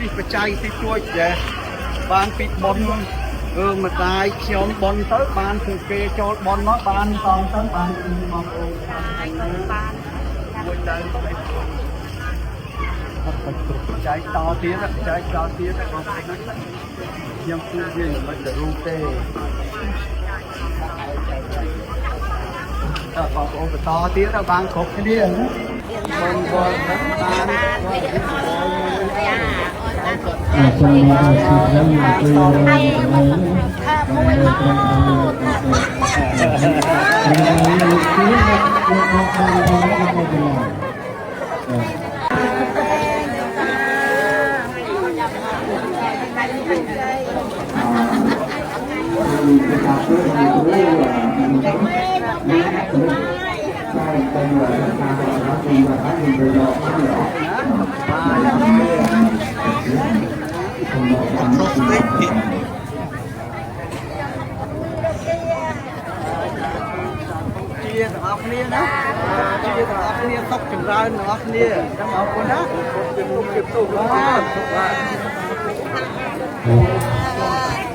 នេះបច្ច័យទីជួយបានពីបនម្ដាយខ្ញុំបនទៅបានគឺគេចូលបនមកបានតង់ទៅបានបងប្អូនបានមួយទៅចែកតទៀតចែកតទៀតបងប្អូនខ្ញុំគឺវាមិនទៅរូបទេបងប្អូនបន្តទៀតបានគ្រប់គ្នាបងប្អូនបានសូមមកជួបខ្ញុំជួយថាមួយជាទាំងអស់គ្នាណាជាទាំងអស់គ្នាសុខចម្រើនទាំងអស់គ្នាចាំអរគុណណាជម្រាបសួរបាទ